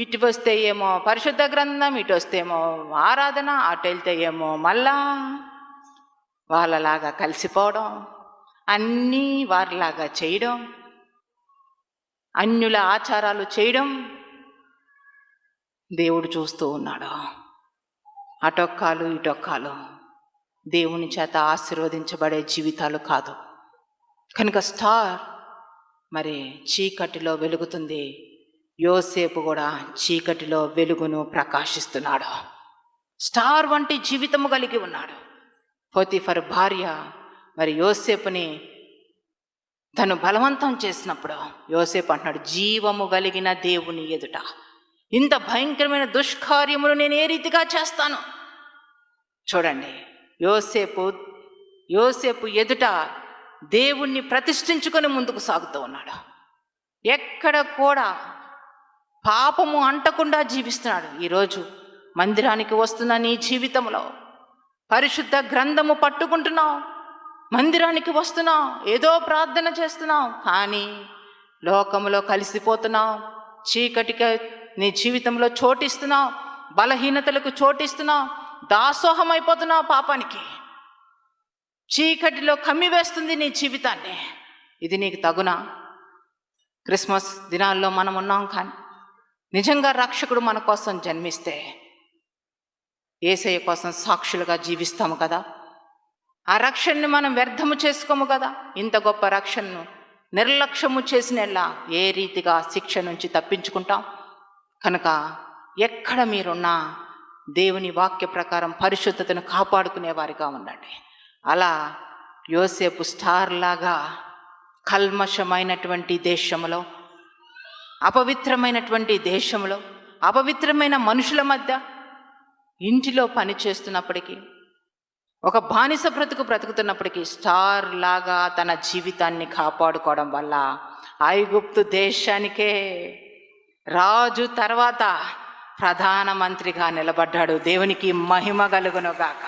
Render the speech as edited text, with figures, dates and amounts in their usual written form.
ఇటు వస్తే ఏమో పరిశుద్ధ గ్రంథం, ఇటు వస్తే ఏమో ఆరాధన, అటు వెళ్తే ఏమో మళ్ళా వాళ్ళలాగా కలిసిపోవడం, అన్నీ వారిలాగా చేయడం, అన్యుల ఆచారాలు చేయడం దేవుడు చూస్తూ ఉన్నాడు. అటొక్కాలు ఇటొక్కాలు దేవుని చేత ఆశీర్వదించబడే జీవితాలు కాదు. కనుక స్టార్ మరి చీకటిలో వెలుగుతుంది. యోసేపు కూడా చీకటిలో వెలుగును ప్రకాశిస్తున్నాడు. స్టార్ వంటి జీవితము కలిగి ఉన్నాడు. పోతీఫరు భార్య మరి యోసేపుని తను బలవంతం చేసినప్పుడు యోసేపు అంటున్నాడు, జీవము కలిగిన దేవుని ఎదుట ఇంత భయంకరమైన దుష్కార్యములు నేను ఏ రీతిగా చేస్తాను. చూడండి, యోసేపు ఎదుట దేవుణ్ణి ప్రతిష్ఠించుకొని ముందుకు సాగుతూ ఉన్నాడు. ఎక్కడ కూడా పాపము అంటకుండా జీవిస్తున్నాడు. ఈరోజు మందిరానికి వస్తున్న నీ జీవితంలో పరిశుద్ధ గ్రంథము పట్టుకుంటున్నావు, మందిరానికి వస్తున్నావు, ఏదో ప్రార్థన చేస్తున్నావు, కానీ లోకములో కలిసిపోతున్నావు, చీకటికి నీ జీవితంలో చోటిస్తున్నావు, బలహీనతలకు చోటిస్తున్నావు, దాసోహం అయిపోతున్నావు పాపానికి. చీకటిలో కమ్మివేస్తుంది నీ జీవితాన్ని. ఇది నీకు తగునా? క్రిస్మస్ దినాల్లో మనం ఉన్నాం, కానీ నిజంగా రక్షకుడు మన కోసం జన్మిస్తే యేసయ్య కోసం సాక్షులుగా జీవిస్తాము కదా. ఆ రక్షణని మనం వ్యర్థము చేసుకోము కదా. ఇంత గొప్ప రక్షణను నిర్లక్ష్యము చేసినలా ఏ రీతిగా శిక్ష నుంచి తప్పించుకుంటాం. కనుక ఎక్కడ మీరున్నా దేవుని వాక్య ప్రకారం పరిశుద్ధతను కాపాడుకునే వారిగా ఉండండి. అలా యోసేపు స్టార్ లాగా కల్మషమైనటువంటి దేశంలో, అపవిత్రమైనటువంటి దేశంలో, అపవిత్రమైన మనుషుల మధ్య ఇంటిలో పని చేస్తున్నప్పటికీ, ఒక బానిస బ్రతుకుతున్నప్పటికీ స్టార్ లాగా తన జీవితాన్ని కాపాడుకోవడం వల్ల ఐగుప్తు దేశానికే రాజు తర్వాత ప్రధానమంత్రిగా నిలబడ్డాడు. దేవునికి మహిమ కలుగును గాక.